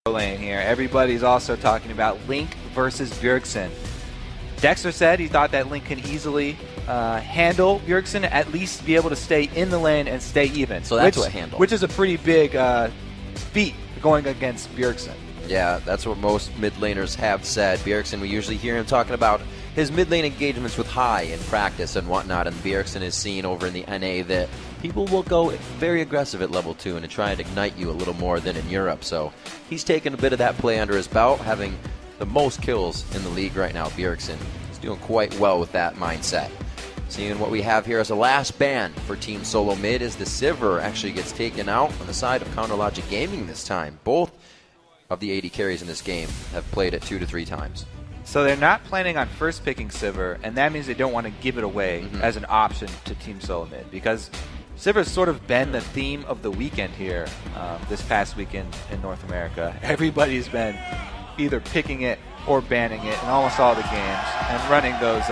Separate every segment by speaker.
Speaker 1: lane here. Everybody's also talking about Link versus Bjergsen. Dexter said he thought that Link can easily handle Bjergsen, at least be able to stay in the lane and stay even.
Speaker 2: So that's what handle.
Speaker 1: Which is a pretty big feat going against Bjergsen.
Speaker 2: Yeah, that's what most mid laners have said. Bjergsen, we usually hear him talking about his mid lane engagements with High in practice and whatnot, and Bjergsen is seen over in the NA that people will go very aggressive at level 2 and to try and ignite you a little more than in Europe. So he's taken a bit of that play under his belt, having the most kills in the league right now. Bjergsen is doing quite well with that mindset. Seeing what we have here as a last ban for Team SoloMid is the Sivir actually gets taken out on the side of Counter Logic Gaming this time. Both of the 80 carries in this game have played it 2 to 3 times.
Speaker 1: So they're not planning on first picking Sivir, and that means they don't want to give it away as an option to Team SoloMid, because Sivir's sort of been the theme of the weekend here this past weekend in North America. Everybody's been either picking it or banning it in almost all the games and running those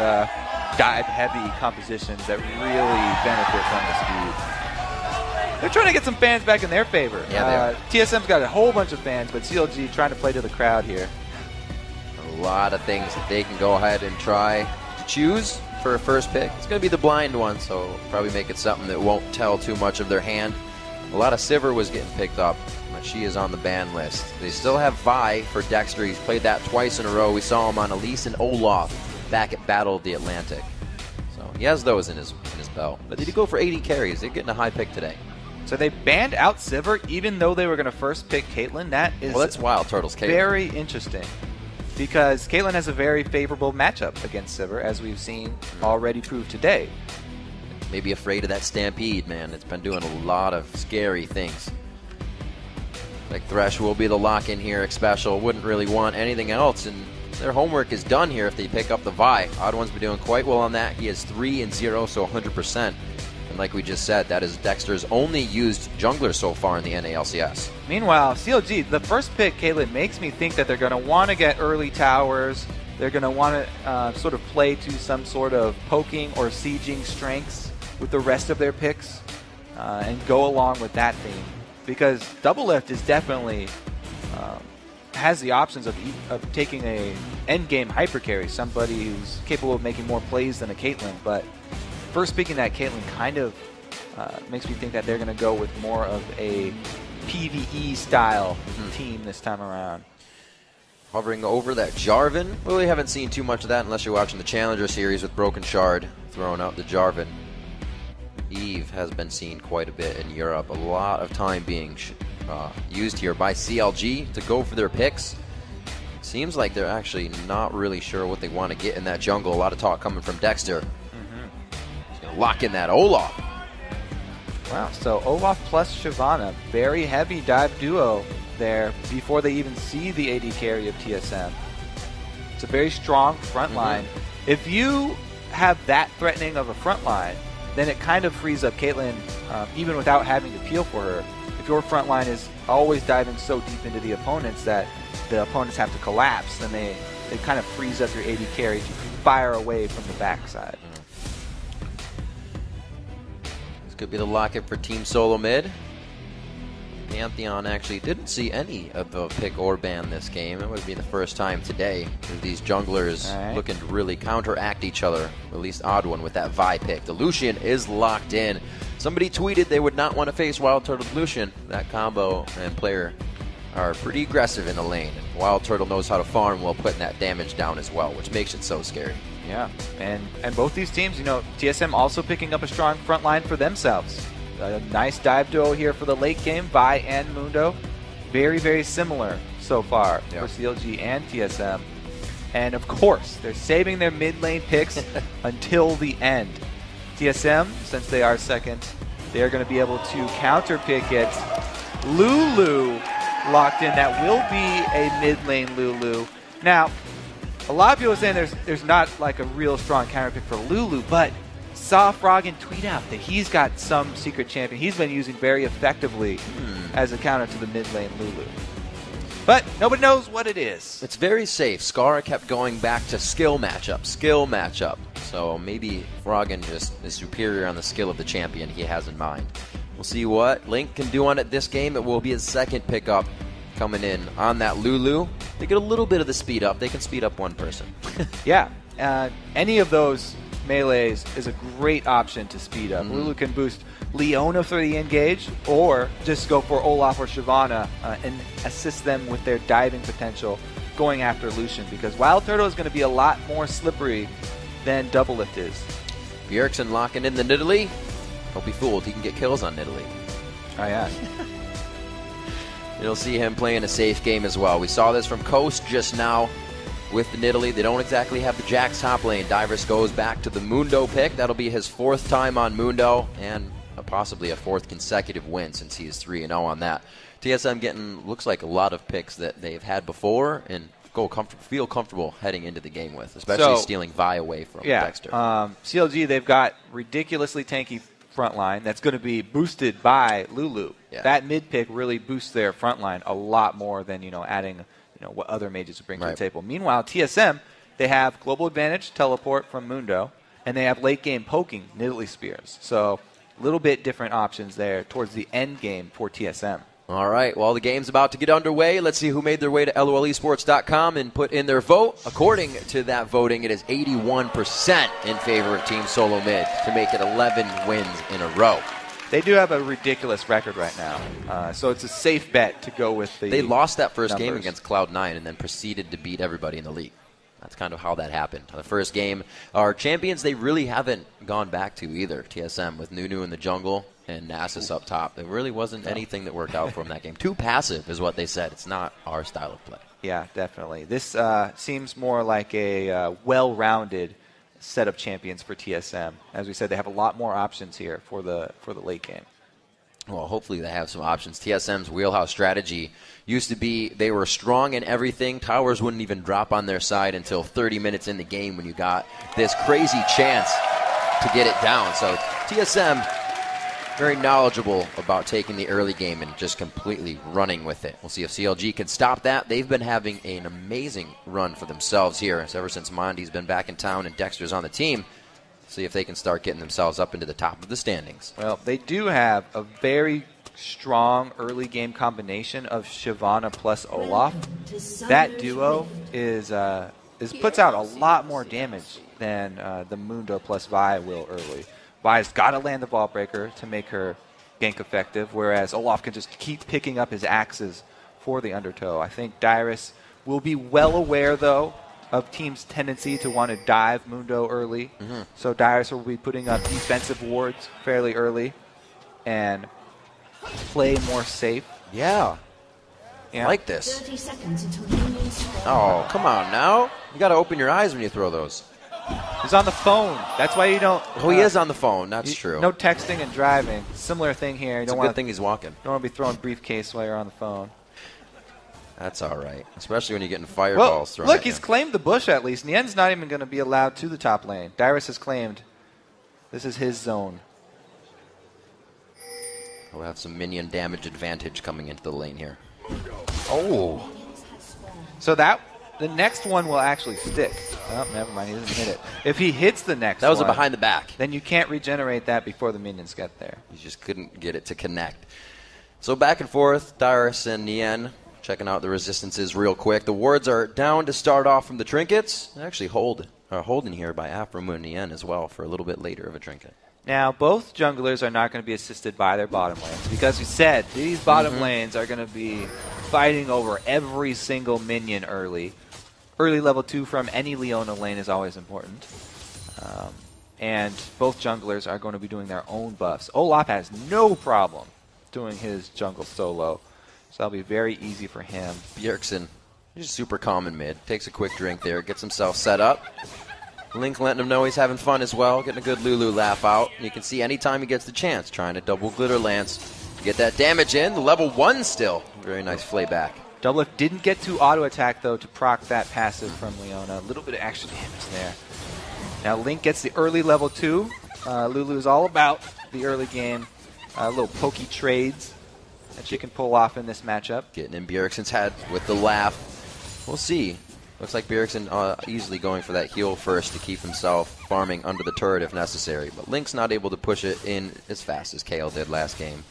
Speaker 1: dive-heavy compositions that really benefit from the speed. They're trying to get some fans back in their favor.
Speaker 2: Yeah,
Speaker 1: TSM's got a whole bunch of fans, but CLG trying to play to the crowd here.
Speaker 2: A lot of things that they can go ahead and try to choose for a first pick. It's going to be the blind one, so probably make it something that won't tell too much of their hand. A lot of Sivir was getting picked up, but she is on the ban list. They still have Vi for Dexter. He's played that twice in a row. We saw him on Elise and Olaf back at Battle of the Atlantic. So he has those in his belt. But did he go for 80 carries? They're getting a high pick today.
Speaker 1: So they banned out Sivir even though they were going to first pick Caitlyn. That is
Speaker 2: that's Wild Turtles Caitlyn.
Speaker 1: Very interesting, because Caitlyn has a very favorable matchup against Sivir, as we've seen already proved today.
Speaker 2: Maybe afraid of that Stampede, man. It's been doing a lot of scary things. Like Thresh will be the lock-in here. X-Special wouldn't really want anything else, and their homework is done here if they pick up the Vi. Odd One's been doing quite well on that. He has 3 and 0, so 100%. And like we just said, that is Dexter's only used jungler so far in the NALCS.
Speaker 1: Meanwhile, CLG, the first pick, Caitlyn, makes me think that they're going to want to get early towers. They're going to want to sort of play to some sort of poking or sieging strengths with the rest of their picks and go along with that theme. Because Doublelift is definitely has the options of taking a endgame hyper carry, somebody who's capable of making more plays than a Caitlyn. But first picking that Caitlyn kind of makes me think that they're going to go with more of a PvE style team this time around.
Speaker 2: Hovering over that Jarvan. We really haven't seen too much of that unless you're watching the Challenger series with Broken Shard throwing out the Jarvan. Eve has been seen quite a bit in Europe. A lot of time being used here by CLG to go for their picks. Seems like they're actually not really sure what they want to get in that jungle. A lot of talk coming from Dexter. He's going to lock in that Olaf.
Speaker 1: Wow, so Olaf plus Shyvana, very heavy dive duo there before they even see the AD carry of TSM. It's a very strong front line. If you have that threatening of a front line, then it kind of frees up Caitlyn even without having to peel for her. If your front line is always diving so deep into the opponents that the opponents have to collapse, then it kind of frees up your AD carry to fire away from the backside.
Speaker 2: This could be the lock-in for Team SoloMid. Pantheon actually didn't see any of the pick or ban this game. It would be the first time today with these junglers looking to really counteract each other. At least Odd One with that Vi pick. The Lucian is locked in. Somebody tweeted they would not want to face Wild Turtle Lucian. That combo and player are pretty aggressive in the lane. Wild Turtle knows how to farm while putting that damage down as well, which makes it so scary.
Speaker 1: Yeah, and both these teams, you know, TSM also picking up a strong front line for themselves. A nice dive duo here for the late game, Vi and Mundo. Very, very similar so far for CLG and TSM. And of course, they're saving their mid lane picks until the end. TSM, since they are second, they're going to be able to counter pick it. Lulu locked in. That will be a mid lane Lulu. Now, a lot of people are saying there's not like a real strong counter pick for Lulu, but saw Froggen tweet out that he's got some secret champion he's been using very effectively as a counter to the mid lane Lulu. But nobody knows what it is.
Speaker 2: It's very safe. Scar kept going back to skill matchup. So maybe Froggen just is superior on the skill of the champion he has in mind. We'll see what Link can do on it this game. It will be his second pickup coming in on that Lulu. They get a little bit of the speed up. They can speed up one person.
Speaker 1: Yeah. Any of those melees is a great option to speed up. Lulu can boost Leona for the engage, or just go for Olaf or Shyvana and assist them with their diving potential going after Lucian, because Wild Turtle is going to be a lot more slippery than Doublelift is.
Speaker 2: Bjergsen locking in the Nidalee. Don't be fooled, he can get kills on Nidalee.
Speaker 1: Oh, yeah.
Speaker 2: You'll see him playing a safe game as well. We saw this from Coast just now with the Nidalee. They don't exactly have the Jax top lane. Divers goes back to the Mundo pick. That'll be his 4th time on Mundo, and possibly a 4th consecutive win since he is 3-0 on that. TSM getting, looks like, a lot of picks that they've had before and feel comfortable heading into the game with, especially stealing Vi away from Dexter.
Speaker 1: CLG, they've got ridiculously tanky front line that's going to be boosted by Lulu. Yeah. That mid pick really boosts their front line a lot more than adding what other mages would bring to the table. Meanwhile, TSM, they have global advantage teleport from Mundo, and they have late game poking Nidalee spears. So a little bit different options there towards the end game for TSM.
Speaker 2: All right, well, the game's about to get underway. Let's see who made their way to LOLesports.com and put in their vote. According to that voting, it is 81% in favor of Team SoloMid to make it 11 wins in a row.
Speaker 1: They do have a ridiculous record right now, so it's a safe bet to go with the
Speaker 2: They lost that first game
Speaker 1: numbers.
Speaker 2: against Cloud9 and then proceeded to beat everybody in the league. That's kind of how that happened. The first game, our champions, they really haven't gone back to either. TSM with Nunu in the jungle and Nasus up top. There really wasn't anything that worked out for them that game. Too passive is what they said. It's not our style of play.
Speaker 1: Yeah, definitely. This seems more like a well-rounded set of champions for TSM. As we said, they have a lot more options here for the late game.
Speaker 2: Well, hopefully they have some options. TSM's wheelhouse strategy used to be they were strong in everything. Towers wouldn't even drop on their side until 30 minutes in the game when you got this crazy chance to get it down. So TSM, very knowledgeable about taking the early game and just completely running with it. We'll see if CLG can stop that. They've been having an amazing run for themselves here ever since Mondi's been back in town and Dexter's on the team. See if they can start getting themselves up into the top of the standings.
Speaker 1: Well, they do have a very strong early game combination of Shyvana plus Olaf. That duo puts out a lot more damage than the Mundo plus Vi will early. Vi's got to land the ball breaker to make her gank effective, whereas Olaf can just keep picking up his axes for the undertow. I think Dyrus will be well aware, though, of team's tendency to want to dive Mundo early. So Dyrus will be putting up defensive wards fairly early and play more safe.
Speaker 2: Yeah. I like this. Oh, come on now. You got to open your eyes when you throw those.
Speaker 1: He's on the phone. That's why you don't...
Speaker 2: Oh, he is on the phone. That's true.
Speaker 1: No texting and driving. Similar thing here.
Speaker 2: It's a good thing he's walking.
Speaker 1: Don't want to be throwing briefcase while you're on the phone.
Speaker 2: That's all right, especially when you're getting fireballs thrown.
Speaker 1: Look, he's claimed the bush at least. Nien's not even going to be allowed to the top lane. Dyrus has claimed this is his zone.
Speaker 2: We'll have some minion damage advantage coming into the lane here. Oh.
Speaker 1: So the next one will actually stick. Oh, never mind. He doesn't hit it. If he hits the next one...
Speaker 2: That was a behind the back.
Speaker 1: Then you can't regenerate that before the minions get there.
Speaker 2: You just couldn't get it to connect. So back and forth, Dyrus and Nien checking out the resistances real quick. The wards are down to start off from the trinkets. They're actually holding here by Afromu and Nien as well for a little bit later of a trinket.
Speaker 1: Now, both junglers are not going to be assisted by their bottom lanes because we said these bottom lanes are going to be fighting over every single minion early. Early level 2 from any Leona lane is always important. And both junglers are going to be doing their own buffs. Olaf has no problem doing his jungle solo. So that'll be very easy for him.
Speaker 2: Bjergsen, he's super calm in mid. Takes a quick drink there, gets himself set up. Link letting him know he's having fun as well, getting a good Lulu laugh out. You can see anytime he gets the chance, trying to double Glitter Lance to get that damage in. The level 1 still. Very nice flayback.
Speaker 1: Doublelift didn't get to auto attack, though, to proc that passive from Leona. A little bit of extra damage there. Now Link gets the early level 2. Lulu is all about the early game. Little pokey trades that she can pull off in this matchup.
Speaker 2: Getting in Bjergsen's head with the laugh. We'll see. Looks like Bjergsen easily going for that heal first to keep himself farming under the turret if necessary. But Link's not able to push it in as fast as KL did last game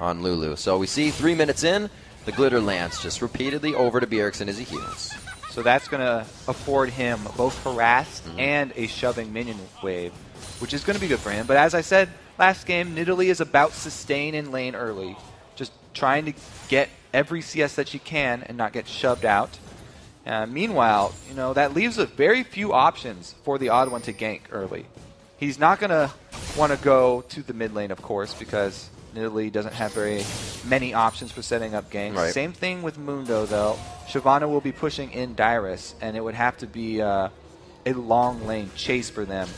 Speaker 2: on Lulu. So we see 3 minutes in. the Glitter Lance just repeatedly over to Bjergsen as he heals.
Speaker 1: So that's going to afford him both harassed and a shoving minion wave, which is going to be good for him. But as I said last game, Nidalee is about sustain in lane early, just trying to get every CS that she can and not get shoved out. Meanwhile, that leaves a very few options for the odd one to gank early. He's not going to want to go to the mid lane, of course, because Nidalee doesn't have very many options for setting up ganks.
Speaker 2: Right.
Speaker 1: Same thing with Mundo, though. Shyvana will be pushing in Dyrus, and it would have to be a long lane chase for them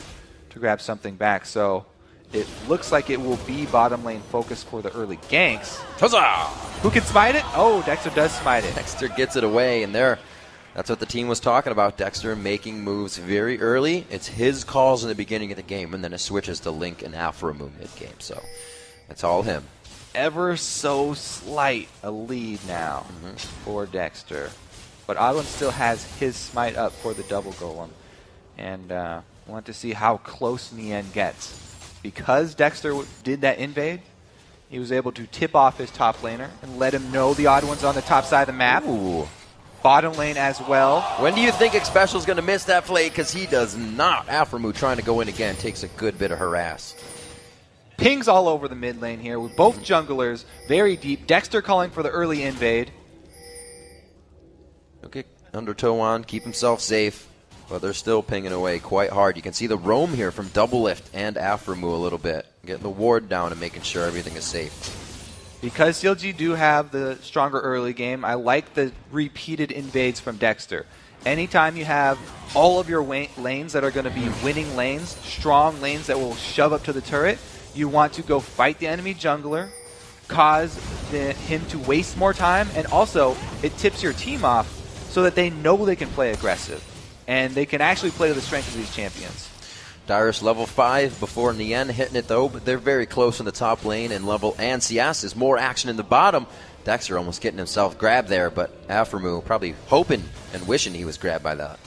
Speaker 1: to grab something back. So it looks like it will be bottom lane focus for the early ganks.
Speaker 2: Huzzah!
Speaker 1: Who can smite it? Oh, Dexter does smite it.
Speaker 2: Dexter gets it away, and that's what the team was talking about. Dexter making moves very early. It's his calls in the beginning of the game, and then it switches to Link and Aphromoo mid-game. So it's all him.
Speaker 1: Ever so slight a lead now for Dexter. But Oddone still has his smite up for the double golem. And want to see how close Nien gets. Because Dexter did that invade, he was able to tip off his top laner and let him know the Oddone's on the top side of the map.
Speaker 2: Ooh.
Speaker 1: Bottom lane as well.
Speaker 2: When do you think Xpecial's going to miss that play? Because he does not. Aphromoo trying to go in again takes a good bit of harass.
Speaker 1: Pings all over the mid lane here with both junglers very deep. Dexter calling for the early invade.
Speaker 2: Okay, Undertow on, keep himself safe, but they're still pinging away quite hard. You can see the roam here from Doublelift and Aphromoo a little bit, getting the ward down and making sure everything is safe.
Speaker 1: Because CLG do have the stronger early game, I like the repeated invades from Dexter. Anytime you have all of your lanes that are going to be winning lanes, strong lanes that will shove up to the turret, you want to go fight the enemy jungler, cause him to waste more time, and also it tips your team off so that they know they can play aggressive. And they can actually play to the strength of these champions.
Speaker 2: Dyrus level 5 before Nien hitting it though, but they're very close in the top lane, and CS is more action in the bottom. Dexter almost getting himself grabbed there, but Aphromoo probably hoping and wishing he was grabbed by that.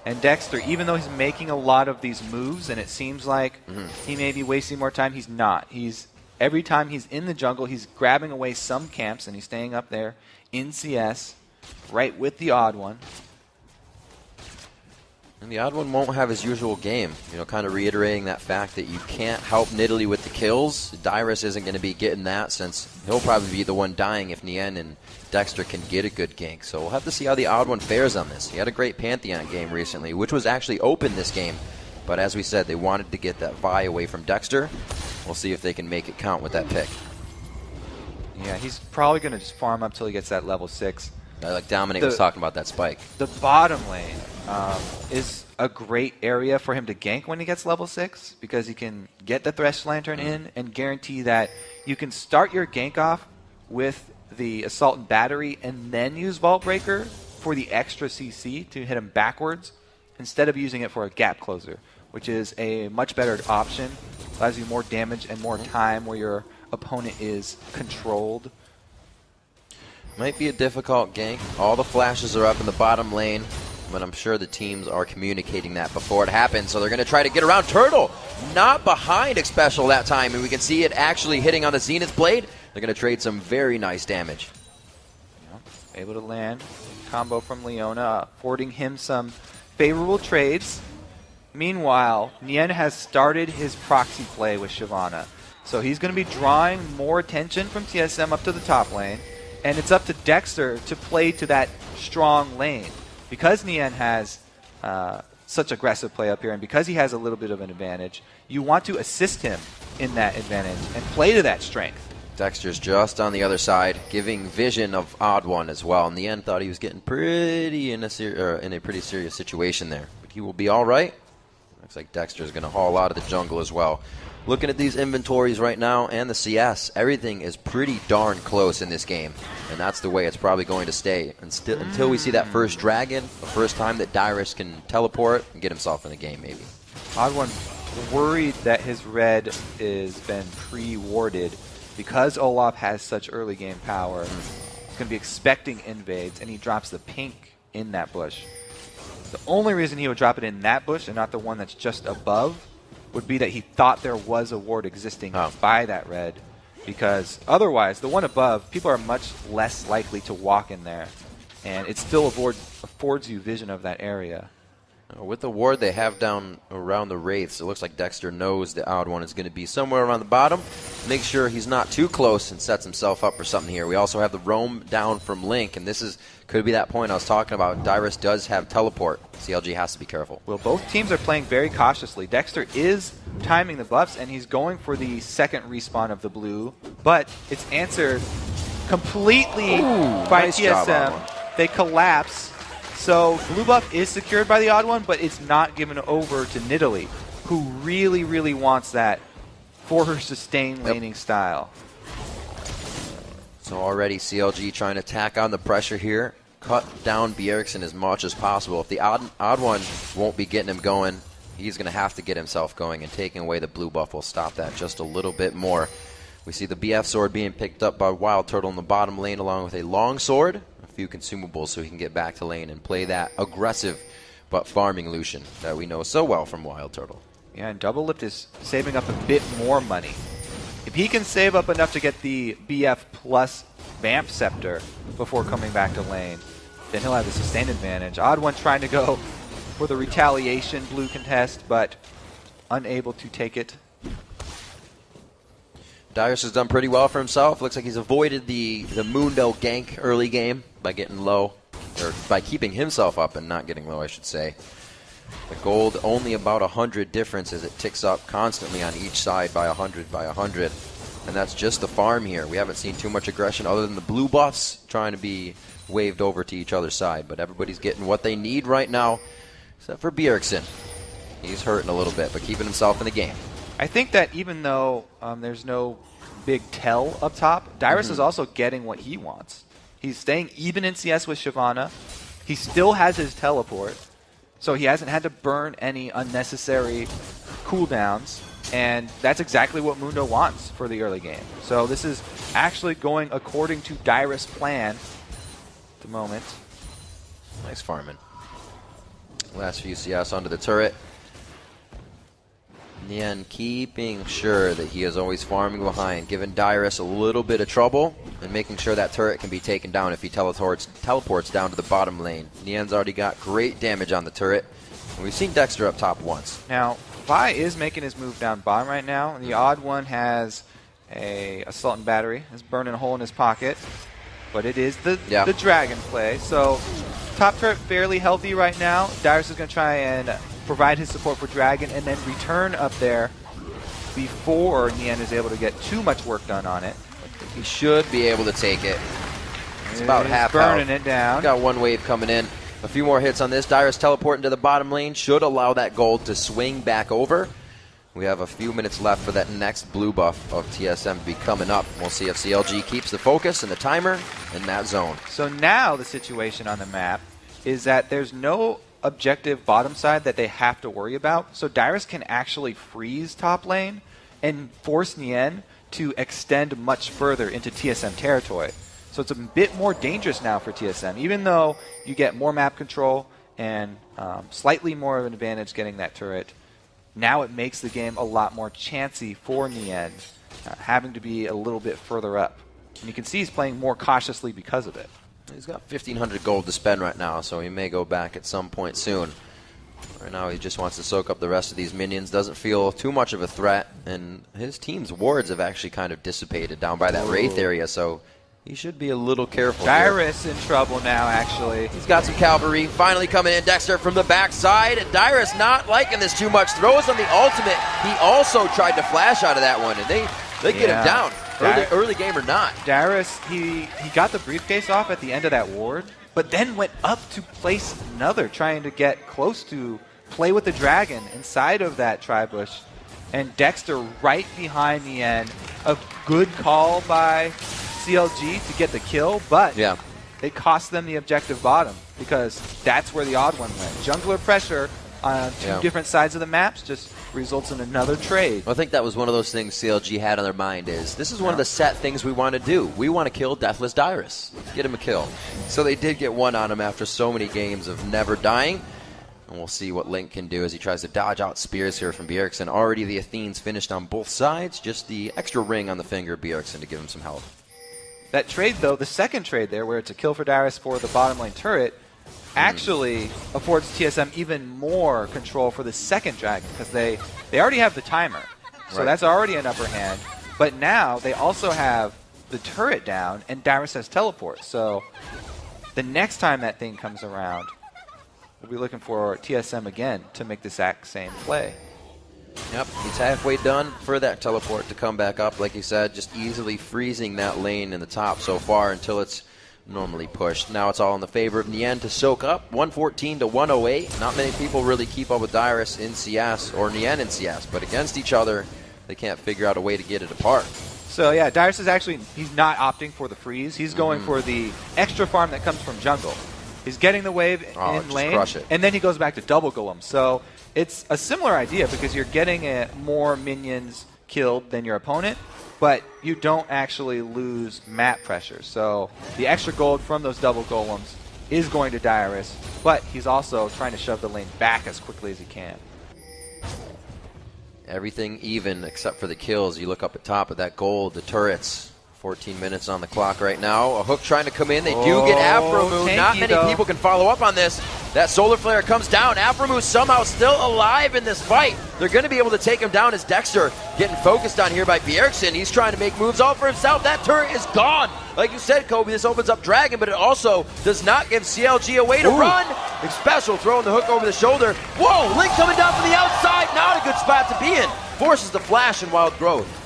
Speaker 1: And Dexter, even though he's making a lot of these moves, and it seems like he may be wasting more time, he's not. Every time he's in the jungle, he's grabbing away some camps, and he's staying up there in CS, right with the odd one.
Speaker 2: And the odd one won't have his usual game, kind of reiterating that fact that you can't help Nidalee with the kills. Dyrus isn't going to be getting that since he'll probably be the one dying if Nien and Dexter can get a good gank. So we'll have to see how the odd one fares on this. He had a great Pantheon game recently, which was actually open this game. But as we said, they wanted to get that Vi away from Dexter. We'll see if they can make it count with that pick.
Speaker 1: Yeah, he's probably going to just farm up till he gets that level 6.
Speaker 2: Like Dominic was talking about that spike.
Speaker 1: The bottom lane is a great area for him to gank when he gets level 6 because he can get the Thresh Lantern in and guarantee that you can start your gank off with the Assault and Battery and then use Vault Breaker for the extra CC to hit him backwards instead of using it for a gap closer, which is a much better option. Allows you more damage and more time where your opponent is controlled.
Speaker 2: Might be a difficult gank. All the flashes are up in the bottom lane, but I'm sure the teams are communicating that before it happens, so they're going to try to get around Turtle. Not behind Xpecial that time, and we can see it actually hitting on the Zenith Blade. They're going to trade some very nice damage.
Speaker 1: Able to land. Combo from Leona, affording him some favorable trades. Meanwhile, Nien has started his proxy play with Shyvana. So he's going to be drawing more attention from TSM up to the top lane. And it's up to Dexter to play to that strong lane. Because Nien has such aggressive play up here, and because he has a little bit of an advantage, you want to assist him in that advantage and play to that strength.
Speaker 2: Dexter's just on the other side, giving vision of Odd One as well. In the end, thought he was getting pretty in a pretty serious situation there. But he will be all right. Looks like Dexter's going to haul out of the jungle as well. Looking at these inventories right now and the CS, everything is pretty darn close in this game. And that's the way it's probably going to stay until we see that first dragon, the first time that Dyrus can teleport and get himself in the game, maybe.
Speaker 1: Odd One worried that his red has been pre-warded because Olaf has such early game power. He's going to be expecting invades, and he drops the pink in that bush. The only reason he would drop it in that bush and not the one that's just above would be that he thought there was a ward existing by that red, because otherwise, the one above, people are much less likely to walk in there, and it still affords you vision of that area.
Speaker 2: With the ward they have down around the Wraiths, it looks like Dexter knows the odd one is going to be somewhere around the bottom. Make sure he's not too close and sets himself up for something here. We also have the roam down from Link, and this could be that point I was talking about. Dyrus does have teleport. CLG has to be careful.
Speaker 1: Well, both teams are playing very cautiously. Dexter is timing the buffs, and he's going for the second respawn of the blue, but it's answered completely by
Speaker 2: nice
Speaker 1: TSM.
Speaker 2: job,
Speaker 1: they collapse. So blue buff is secured by the odd one, but it's not given over to Nidalee, who really, really wants that for her sustained laning style.
Speaker 2: So already CLG trying to tack on the pressure here, cut down Bjergsen as much as possible. If the odd one won't be getting him going, he's going to have to get himself going, and taking away the blue buff will stop that just a little bit more. We see the BF sword being picked up by Wild Turtle in the bottom lane, along with a long sword, a few consumables so he can get back to lane and play that aggressive but farming Lucian that we know so well from Wild Turtle.
Speaker 1: Yeah, and Double Lift is saving up a bit more money. If he can save up enough to get the BF plus Vamp Scepter before coming back to lane, then he'll have the sustained advantage. Odd one trying to go for the retaliation blue contest, but unable to take it.
Speaker 2: Dyrus has done pretty well for himself. Looks like he's avoided the Mundo gank early game by getting low, or by keeping himself up and not getting low, I should say. The gold only about 100 difference as it ticks up constantly on each side by 100 by 100. And that's just the farm here. We haven't seen too much aggression other than the blue buffs trying to be waved over to each other's side. But everybody's getting what they need right now, except for Bjergsen. He's hurting a little bit, but keeping himself in the game.
Speaker 1: I think that even though there's no big tell up top, Dyrus is also getting what he wants. He's staying even in CS with Shyvana. He still has his teleport, so he hasn't had to burn any unnecessary cooldowns, and that's exactly what Mundo wants for the early game. So this is actually going according to Dyrus' plan at the moment.
Speaker 2: Nice farming. Last few CS onto the turret. Nien keeping sure that he is always farming behind, giving Dyrus a little bit of trouble, and making sure that turret can be taken down if he teleports down to the bottom lane. Nien's already got great damage on the turret, and we've seen Dexter up top once.
Speaker 1: Now, Vi is making his move down bottom right now. The odd one has a assault and battery. Is burning a hole in his pocket, but it is the dragon play. So top turret fairly healthy right now. Dyrus is going to try and provide his support for Dragon, and then return up there before Nien is able to get too much work done on it.
Speaker 2: He should be able to take it. It's about half
Speaker 1: burning
Speaker 2: health.
Speaker 1: It down.
Speaker 2: Got one wave coming in. A few more hits on this. Dyrus teleporting to the bottom lane should allow that gold to swing back over. We have a few minutes left for that next blue buff of TSM to be coming up. We'll see if CLG keeps the focus and the timer in that zone.
Speaker 1: So now the situation on the map is that there's no objective bottom side that they have to worry about. So Dyrus can actually freeze top lane and force Nien to extend much further into TSM territory. So it's a bit more dangerous now for TSM, even though you get more map control and slightly more of an advantage getting that turret. Now it makes the game a lot more chancy for Nien, having to be a little bit further up. And you can see he's playing more cautiously because of it.
Speaker 2: He's got 1,500 gold to spend right now, so he may go back at some point soon. Right now he just wants to soak up the rest of these minions, doesn't feel too much of a threat, and his team's wards have actually kind of dissipated down by that Wraith area, so he should be a little careful.
Speaker 1: Dyrus in trouble now, actually.
Speaker 2: He's got some cavalry finally coming in. Dexter from the backside. Dyrus not liking this too much. Throws on the ultimate. He also tried to flash out of that one, and they get him down. Early game or not.
Speaker 1: Dyrus, he got the briefcase off at the end of that ward, but then went up to place another, trying to get close to play with the dragon inside of that tri-bush. And Dexter right behind the end. A good call by CLG to get the kill, but it cost them the objective bottom because that's where the odd one went. Jungler pressure on two different sides of the maps just results in another trade.
Speaker 2: Well, I think that was one of those things CLG had on their mind is this is one of the set things we want to do. We want to kill Deathless Dyrus. Get him a kill. So they did get one on him after so many games of never dying. And we'll see what Link can do as he tries to dodge out spears here from Bjergsen. Already the Athenes finished on both sides. Just the extra ring on the finger of Bjergsen to give him some help.
Speaker 1: That trade, though, the second trade there, where it's a kill for Dyrus for the bottom lane turret, actually affords TSM even more control for the second dragon, because they already have the timer. So that's already an upper hand. But now they also have the turret down, and Dyrus has teleport. So the next time that thing comes around, we'll be looking for TSM again to make the exact same play.
Speaker 2: Yep, he's halfway done for that teleport to come back up, like you said, just easily freezing that lane in the top so far until it's normally pushed. Now it's all in the favor of Nien to soak up, 114 to 108. Not many people really keep up with Dyrus in CS, or Nien in CS, but against each other, they can't figure out a way to get it apart.
Speaker 1: So yeah, Dyrus is actually, he's not opting for the freeze. He's going for the extra farm that comes from jungle. He's getting the wave in lane, and then he goes back to double golem. So it's a similar idea because you're getting more minions killed than your opponent, but you don't actually lose map pressure. So the extra gold from those double golems is going to Dyrus, but he's also trying to shove the lane back as quickly as he can.
Speaker 2: Everything even except for the kills. You look up at top at that gold, the turrets. 14 minutes on the clock right now. A hook trying to come in. They do get Afromu. Not many people can follow up on this. That solar flare comes down. Afromu somehow still alive in this fight. They're going to be able to take him down as Dexter getting focused on here by Bjergsen. He's trying to make moves all for himself. That turret is gone. Like you said, Kobe, this opens up Dragon, but it also does not give CLG a way to run. Big special, throwing the hook over the shoulder. Whoa, Link coming down from the outside. Not a good spot to be in. Forces the flash and wild growth.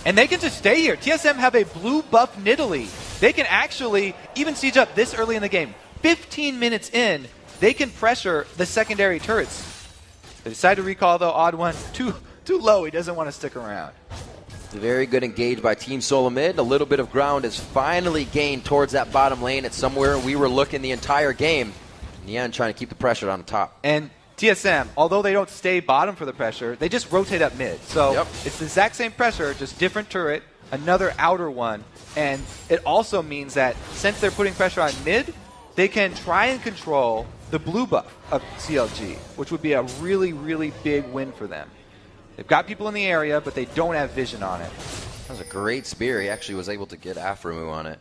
Speaker 1: And they can just stay here. TSM have a blue buff Nidalee. They can actually even siege up this early in the game. 15 minutes in, they can pressure the secondary turrets. They decide to recall, though. Odd one, too low. He doesn't want to stick around.
Speaker 2: Very good engage by Team SoloMid. A little bit of ground is finally gained towards that bottom lane. It's somewhere we were looking the entire game. Nien trying to keep the pressure on the top.
Speaker 1: And TSM, although they don't stay bottom for the pressure, they just rotate up mid. So it's the exact same pressure, just different turret, another outer one. And it also means that since they're putting pressure on mid, they can try and control the blue buff of CLG, which would be a really, really big win for them. They've got people in the area, but they don't have vision on it.
Speaker 2: That was a great spear. He actually was able to get Afromu on it.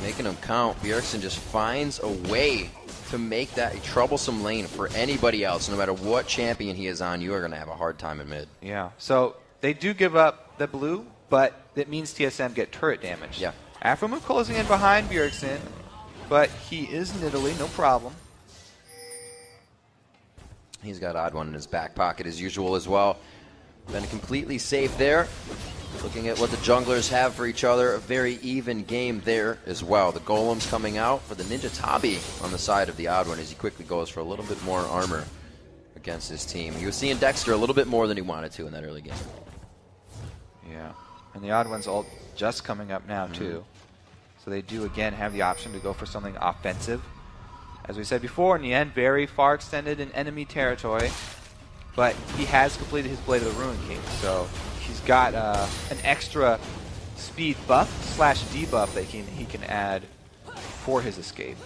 Speaker 2: Making him count. Bjergsen just finds a way to make that a troublesome lane for anybody else. No matter what champion he is on, you are going to have a hard time in mid.
Speaker 1: Yeah, so they do give up the blue, but it means TSM get turret damage.
Speaker 2: Yeah.
Speaker 1: Afromu closing in behind Bjergsen, but he is Nidalee, no problem.
Speaker 2: He's got Odd One in his back pocket as usual as well. Been completely safe there. Looking at what the junglers have for each other, a very even game there as well. The golems coming out for the Ninja Tabi on the side of the Odd One as he quickly goes for a little bit more armor against his team. He was seeing Dexter a little bit more than he wanted to in that early game.
Speaker 1: Yeah, and the Odd One's ult just coming up now too. So they do again have the option to go for something offensive. As we said before, Nien very far extended in enemy territory, but he has completed his Blade of the Ruin King, so he's got an extra speed buff / debuff that he can add for his escape.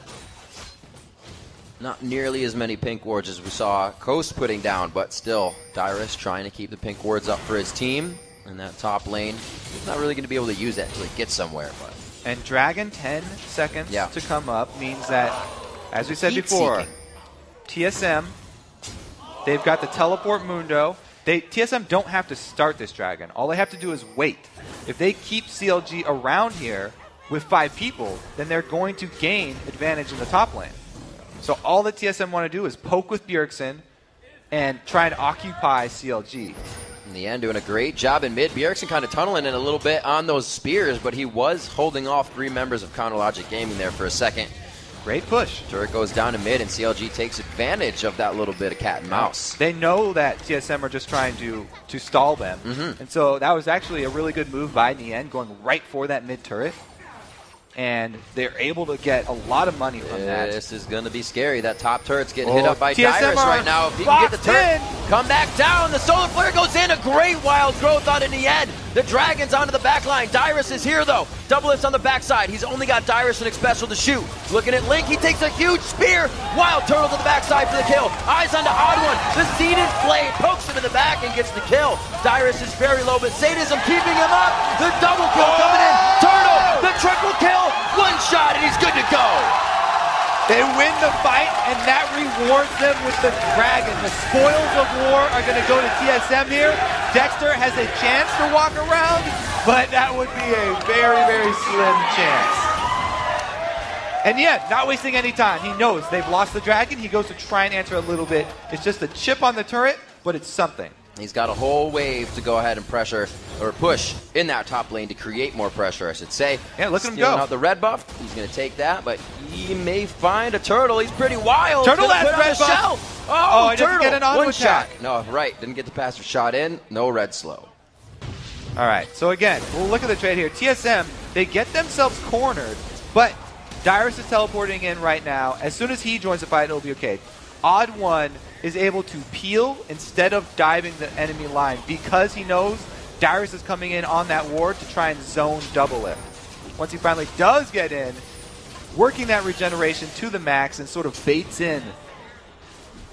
Speaker 2: Not nearly as many pink wards as we saw Coast putting down, but still, Dyrus trying to keep the pink wards up for his team in that top lane. He's not really going to be able to use that until he gets somewhere. But.
Speaker 1: And Dragon 10 seconds to come up means that, as we said before, TSM, they've got the teleport Mundo. TSM don't have to start this Dragon. All they have to do is wait. If they keep CLG around here with 5 people, then they're going to gain advantage in the top lane. So all that TSM want to do is poke with Bjergsen and try and occupy CLG.
Speaker 2: In the end, doing a great job in mid. Bjergsen kind of tunneling in a little bit on those spears, but he was holding off 3 members of Counterlogic Gaming there for a second.
Speaker 1: Great push.
Speaker 2: Turret goes down to mid, and CLG takes advantage of that little bit of cat and mouse.
Speaker 1: They know that TSM are just trying to stall them. And so that was actually a really good move by Nien, going right for that mid turret. and they're able to get a lot of money from that.
Speaker 2: This is going to be scary. That top turret's getting hit up by
Speaker 1: TSM
Speaker 2: Dyrus right now. If he can get the turret, come back down. The solar flare goes in. A great wild growth out in the end. The Dragon's onto the back line. Dyrus is here, though. Double Lift's on the backside. He's only got Dyrus and Special to shoot. Looking at Link. He takes a huge spear. Wild Turtle to the backside for the kill. Eyes onto Odd One. The Seeded Blade pokes him in the back and gets the kill. Dyrus is very low, but Sadism keeping him up. The double kill coming in. Turtle, the triple kill. One shot, and he's good to go.
Speaker 1: They win the fight, and that rewards them with the Dragon. The spoils of war are going to go to TSM here. Dexter has a chance to walk around, but that would be a very, very slim chance. And yet, not wasting any time. He knows they've lost the Dragon. He goes to try and answer a little bit. It's just a chip on the turret, but it's something.
Speaker 2: He's got a whole wave to go ahead and pressure, or push, in that top lane to create more pressure, I should say.
Speaker 1: Yeah, look at him
Speaker 2: Stealing
Speaker 1: go.
Speaker 2: out the red buff. He's going to take that, but he may find a turtle. He's pretty wild.
Speaker 1: Turtle
Speaker 2: has
Speaker 1: has red buff. Oh, he doesn't get an auto
Speaker 2: One
Speaker 1: attack.
Speaker 2: shot. No, right. Didn't get the passer shot in. No red slow.
Speaker 1: All right, so again, we'll look at the trade here. TSM, they get themselves cornered, but Dyrus is teleporting in right now. As soon as he joins the fight, it'll be okay. Odd One is able to peel instead of diving the enemy line because he knows Dyrus is coming in on that ward to try and zone double lift. Once he finally does get in, working that regeneration to the max and sort of baits in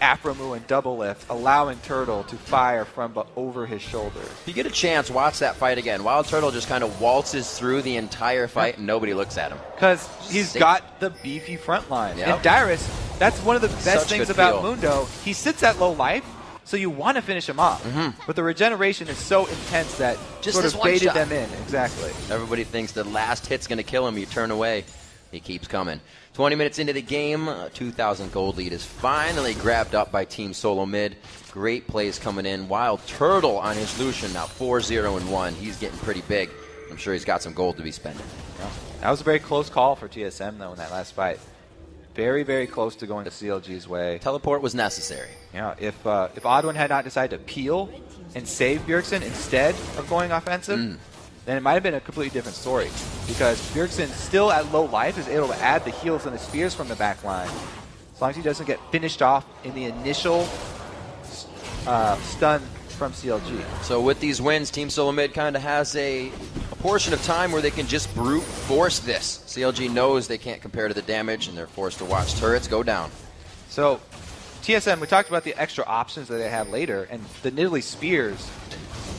Speaker 1: Afromu and double lift, allowing Turtle to fire from over his shoulder.
Speaker 2: If you get a chance, watch that fight again. Wild Turtle just kind of waltzes through the entire fight and nobody looks at him.
Speaker 1: Because he's got the beefy front line.
Speaker 2: Yep.
Speaker 1: And Dyrus, that's one of the best
Speaker 2: Such
Speaker 1: things
Speaker 2: good
Speaker 1: about
Speaker 2: feel.
Speaker 1: Mundo. He sits at low life, so you want to finish him off. But the regeneration is so intense that
Speaker 2: Just
Speaker 1: sort
Speaker 2: this
Speaker 1: of
Speaker 2: one
Speaker 1: baited
Speaker 2: shot.
Speaker 1: them in. Exactly.
Speaker 2: Everybody thinks the last hit's going to kill him. You turn away. He keeps coming. 20 minutes into the game, a 2,000 gold lead is finally grabbed up by Team SoloMid. Great plays coming in. Wild Turtle on his Lucian, now 4-0-1. He's getting pretty big. I'm sure he's got some gold to be spending.
Speaker 1: Yeah. That was a very close call for TSM, though, in that last fight. Very, very close to going to CLG's way.
Speaker 2: Teleport was necessary.
Speaker 1: Yeah, if Odd One had not decided to peel and save Bjergsen instead of going offensive, then it might have been a completely different story. Because Bjergsen, still at low life, is able to add the heals and the spears from the back line. As long as he doesn't get finished off in the initial stun from CLG.
Speaker 2: So with these wins, Team SoloMid kind of has a portion of time where they can just brute force this. CLG knows they can't compare to the damage, and they're forced to watch turrets go down.
Speaker 1: So TSM, we talked about the extra options that they have later, and the Nidalee Spears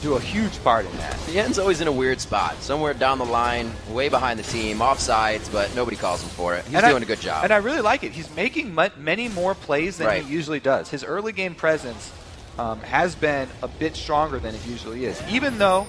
Speaker 1: do a huge part in that.
Speaker 2: The end's always in a weird spot, somewhere down the line, way behind the team, offsides, but nobody calls him for it. He's doing a good job.
Speaker 1: And I really like it. He's making many more plays than he usually does. His early game presence has been a bit stronger than it usually is. Even though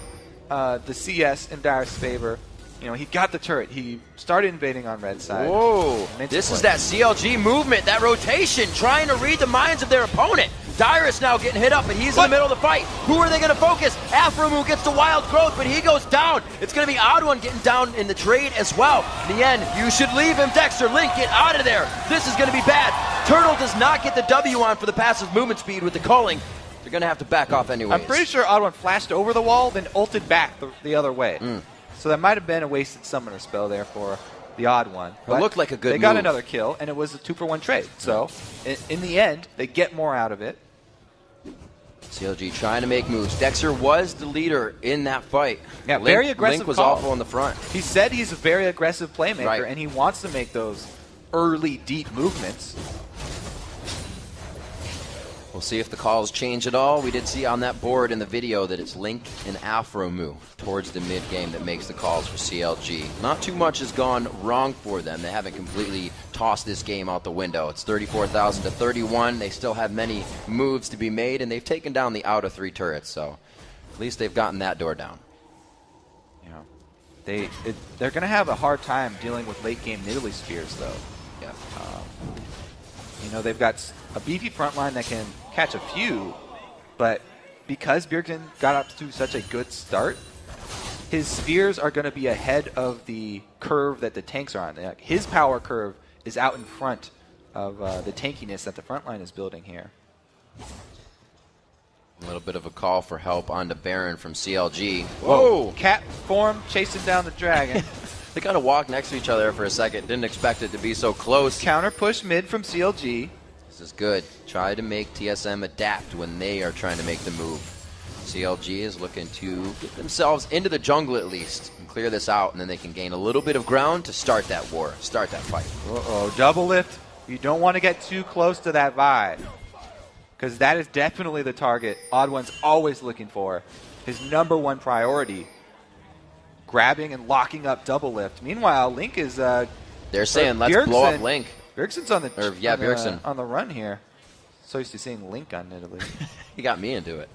Speaker 1: the CS in Dyrus' favor, you know, he got the turret. He started invading on red side.
Speaker 2: Whoa, this is that CLG movement, that rotation, trying to read the minds of their opponent. Dyrus now getting hit up, and he's in the middle of the fight. Who are they going to focus? Afromu gets the wild growth, but he goes down. It's going to be Odd One getting down in the trade as well. In the end, you should leave him, Dexter. Link, get out of there. This is going to be bad. Turtle does not get the W on for the passive movement speed with the culling. They're going to have to back off anyway.
Speaker 1: I'm pretty sure Odd One flashed over the wall, then ulted back the other way. So that might have been a wasted summoner spell there for the Odd One.
Speaker 2: It looked like a good move.
Speaker 1: They got another kill, and it was a 2-for-1 trade. So in the end, they get more out of it.
Speaker 2: CLG trying to make moves. Dexter was the leader in that fight.
Speaker 1: Yeah, very aggressive
Speaker 2: Link was
Speaker 1: call.
Speaker 2: awful in the front.
Speaker 1: He said he's a very aggressive playmaker, and he wants to make those early, deep movements.
Speaker 2: We'll see if the calls change at all. We did see on that board in the video that it's Link and Afromu towards the mid-game that makes the calls for CLG. Not too much has gone wrong for them. They haven't completely tossed this game out the window. It's 34,000 to 31. They still have many moves to be made, and they've taken down the outer 3 turrets, so at least they've gotten that door down.
Speaker 1: Yeah, they're going to have a hard time dealing with late-game Nidalee Spears, though.
Speaker 2: Yeah.
Speaker 1: You know, they've got a beefy front line that can catch a few, but because Bjergsen got up to such a good start, his spears are going to be ahead of the curve that the tanks are on. His power curve is out in front of the tankiness that the front line is building here.
Speaker 2: A little bit of a call for help onto Baron from CLG.
Speaker 1: Whoa! Cat form chasing down the dragon.
Speaker 2: They kind of walked next to each other for a second. Didn't expect it to be so close.
Speaker 1: Counter push mid from CLG.
Speaker 2: This is good. Try to make TSM adapt when they are trying to make the move. CLG is looking to get themselves into the jungle at least and clear this out, and then they can gain a little bit of ground to start that war, start that fight.
Speaker 1: Uh-oh, double lift. You don't want to get too close to that Vi, because that is definitely the target Odd1's always looking for. His #1 priority. Grabbing and locking up double lift. Meanwhile, Link is...
Speaker 2: They're saying, let's blow up Link.
Speaker 1: Bjergsen's on the,
Speaker 2: Bjergsen.
Speaker 1: on the run here. So used to saying Link on Nidalee.
Speaker 2: He got me into it.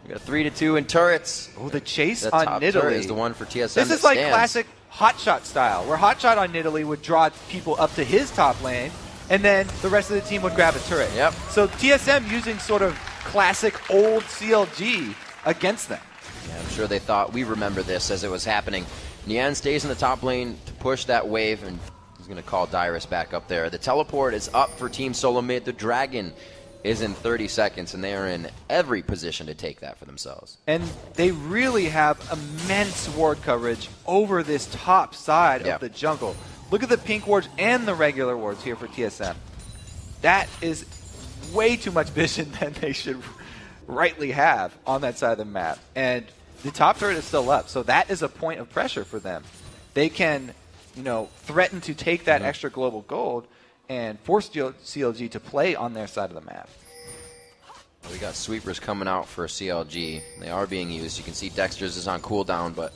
Speaker 2: We got 3-2 in turrets.
Speaker 1: Oh, the chase
Speaker 2: the
Speaker 1: on
Speaker 2: top
Speaker 1: Nidalee
Speaker 2: turret is the one for TSM.
Speaker 1: This is like classic Hotshot style, where Hotshot on Nidalee would draw people up to his top lane, and then the rest of the team would grab a turret.
Speaker 2: Yep.
Speaker 1: So TSM using sort of classic old CLG against them.
Speaker 2: Yeah, I'm sure they thought we remember this as it was happening. Nian stays in the top lane to push that wave, and he's going to call Dyrus back up there. The teleport is up for Team SoloMid. The Dragon is in 30 seconds, and they are in every position to take that for themselves.
Speaker 1: And they really have immense ward coverage over this top side of the jungle. Look at the pink wards and the regular wards here for TSM. That is way too much vision than they should rightly have on that side of the map. And the top turret is still up, so that is a point of pressure for them. They can, you know, threaten to take that extra global gold and force CLG to play on their side of the map.
Speaker 2: We got sweepers coming out for CLG. They are being used. You can see Dexter's is on cooldown, but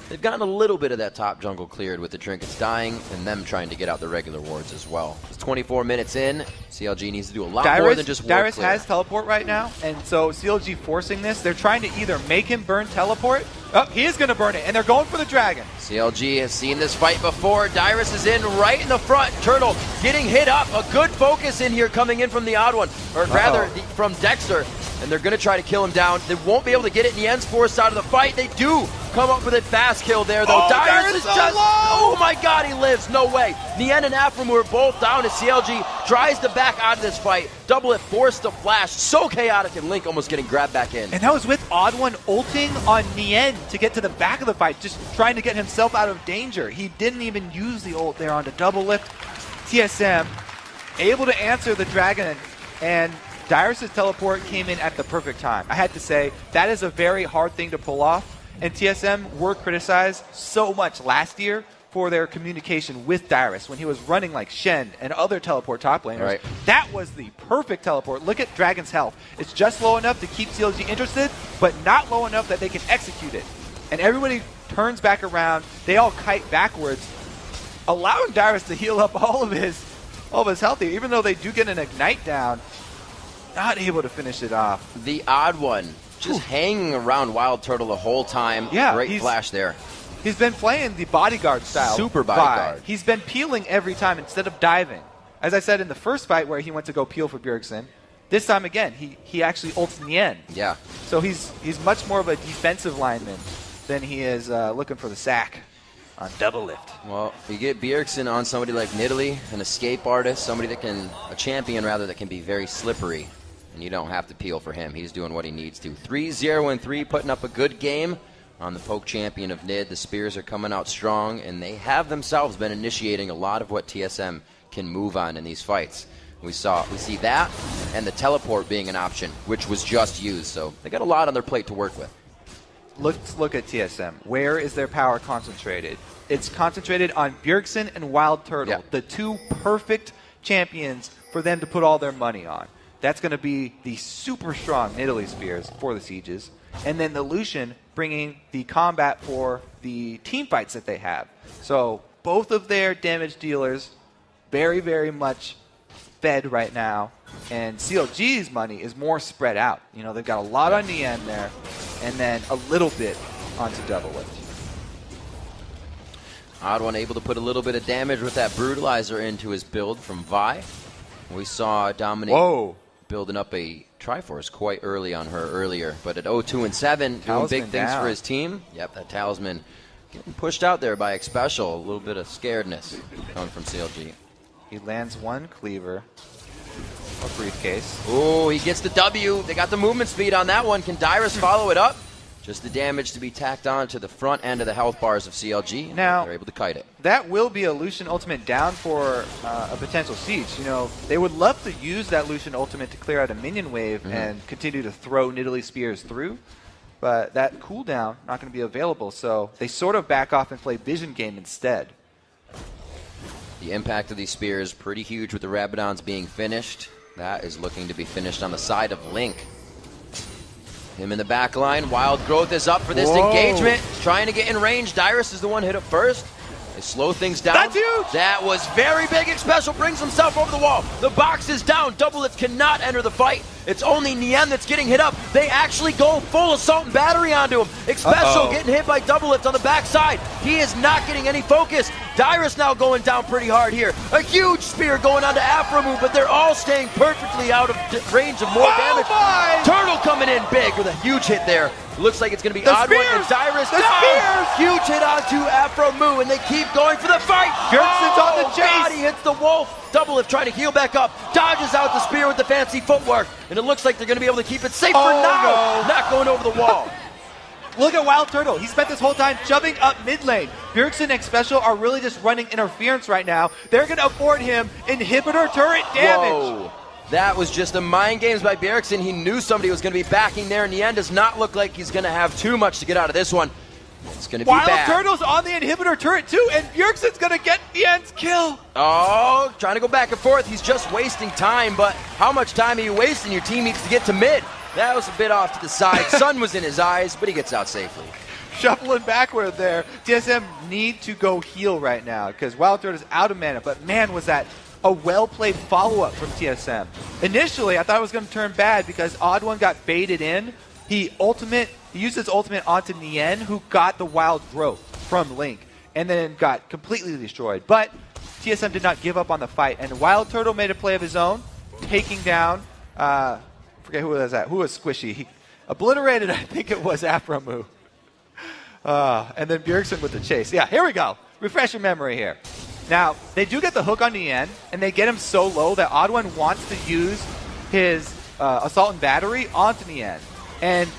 Speaker 2: they've gotten a little bit of that top jungle cleared with the trinkets dying and them trying to get out the regular wards as well. It's 24 minutes in. CLG needs to do a lot more than just ward
Speaker 1: Dyrus
Speaker 2: clear.
Speaker 1: has teleport right now, and so CLG forcing this. They're trying to either make him burn teleport. Oh, he is going to burn it, and they're going for the dragon.
Speaker 2: CLG has seen this fight before. Dyrus is in right in the front. Turtle getting hit up. A good focus in here coming in from the odd one, or rather from Dexter. And they're going to try to kill him down. They won't be able to get it. Nien's forced out of the fight. They do come up with a fast kill there, though. Dyrus is
Speaker 1: so
Speaker 2: just...
Speaker 1: low!
Speaker 2: Oh, my God, he lives. No way. Nien and Afram were both down as CLG tries to back out of this fight. Double it, forced to flash. So chaotic, and Link almost getting grabbed back in.
Speaker 1: And that was with Odd1 ulting on Nien to get to the back of the fight, just trying to get himself out of danger. He didn't even use the ult there onto double lift. TSM able to answer the dragon, and Dyrus' teleport came in at the perfect time. I had to say, that is a very hard thing to pull off, and TSM were criticized so much last year for their communication with Dyrus when he was running like Shen and other teleport top laners.
Speaker 2: Right.
Speaker 1: That was the perfect teleport. Look at Dragon's health. It's just low enough to keep CLG interested, but not low enough that they can execute it. And everybody turns back around. They all kite backwards, allowing Dyrus to heal up all of his health here, even though they do get an ignite down. Not able to finish it off.
Speaker 2: The odd one just hanging around Wild Turtle the whole time.
Speaker 1: Yeah,
Speaker 2: great flash there.
Speaker 1: He's been playing the bodyguard style.
Speaker 2: Super bodyguard.
Speaker 1: He's been peeling every time instead of diving. As I said in the first fight where he went to go peel for Bjergsen, this time again, he actually ults Nien.
Speaker 2: Yeah.
Speaker 1: So he's much more of a defensive lineman than he is looking for the sack on double lift.
Speaker 2: Well, you get Bjergsen on somebody like Nidalee, an escape artist, somebody that can, a champion rather, that can be very slippery. And you don't have to peel for him. He's doing what he needs to. 3-0-3, putting up a good game on the poke champion of NID. The Spears are coming out strong, and they have themselves been initiating a lot of what TSM can move on in these fights. We see that, and the teleport being an option, which was just used. So they got a lot on their plate to work with.
Speaker 1: Let's look at TSM. Where is their power concentrated? It's concentrated on Bjergsen and Wild Turtle, the two perfect champions for them to put all their money on. That's going to be the super strong Nidalee Spears for the Sieges. And then the Lucian bringing the combat for the team fights that they have. So both of their damage dealers very, very much fed right now. And CLG's money is more spread out. You know, they've got a lot on the end there and then a little bit onto double lift.
Speaker 2: Odd one able to put a little bit of damage with that Brutalizer into his build from Vi. We saw Dominic building up a Triforce quite early on her earlier, but at 0-2-7, doing big things for his team. Yep, that Talisman getting pushed out there by Xpecial. A little bit of scaredness coming from CLG.
Speaker 1: He lands one cleaver, a briefcase.
Speaker 2: Oh, he gets the W. They got the movement speed on that one. Can Dyrus follow it up? Just the damage to be tacked on to the front end of the health bars of CLG. And
Speaker 1: now,
Speaker 2: they're able to kite it.
Speaker 1: That will be a Lucian ultimate down for a potential siege. You know, they would love to use that Lucian ultimate to clear out a minion wave and continue to throw Nidalee spears through. But that cooldown not going to be available, so they sort of back off and play vision game instead.
Speaker 2: The impact of these spears pretty huge with the Rabadons being finished. That is looking to be finished on the side of Link. Him in the back line. Wild Growth is up for this engagement. Trying to get in range. Dyrus is the one hit up first. They slow things down.
Speaker 1: That's huge!
Speaker 2: That was very big. Xpecial brings himself over the wall. The box is down. Doublelift cannot enter the fight. It's only Nien that's getting hit up. They actually go full assault and battery onto him. Xpecial getting hit by Doublelift on the backside. He is not getting any focus. Dyrus now going down pretty hard here. A huge spear going onto Afromu, but they're all staying perfectly out of range of more damage. Turtle coming in big with a huge hit there. Looks like it's going to be Odd One and Dyrus down. Huge hit onto Afromu, and they keep going for the fight.
Speaker 1: Bjergsen's on the chase.
Speaker 2: God, he hits the wolf. Doublelift trying to heal back up. Dodges out the spear with the fancy footwork, and it looks like they're going to be able to keep it safe for now.
Speaker 1: No.
Speaker 2: Not going over the wall.
Speaker 1: Look at Wild Turtle. He spent this whole time shoving up mid lane. Bjergsen and Xpecial are really just running interference right now. They're going to afford him inhibitor turret damage.
Speaker 2: Whoa. That was just a mind games by Bjergsen. He knew somebody was going to be backing there. Nien does not look like he's going to have too much to get out of this one. It's going to be
Speaker 1: Wild
Speaker 2: bad.
Speaker 1: Turtle's on the inhibitor turret too, and Bjergsen's going to get Nien's kill.
Speaker 2: Oh, trying to go back and forth. He's just wasting time, but how much time are you wasting? Your team needs to get to mid. That was a bit off to the side. Sun was in his eyes, but he gets out safely.
Speaker 1: Shuffling backward there. TSM need to go heal right now because Wild Turtle's out of mana, but man, was that a well-played follow-up from TSM. Initially, I thought it was going to turn bad because Odd One got baited in. He used his ultimate onto Nien, who got the Wild Growth from Link, and then got completely destroyed. But TSM did not give up on the fight, and Wild Turtle made a play of his own, taking down, forget who was that, who was Squishy. He obliterated, I think it was Afromu. And then Bjergsen with the chase. Yeah, here we go. Refresh your memory here. Now, they do get the hook on Nien, and they get him so low that Odd One wants to use his Assault and Battery onto Nien. And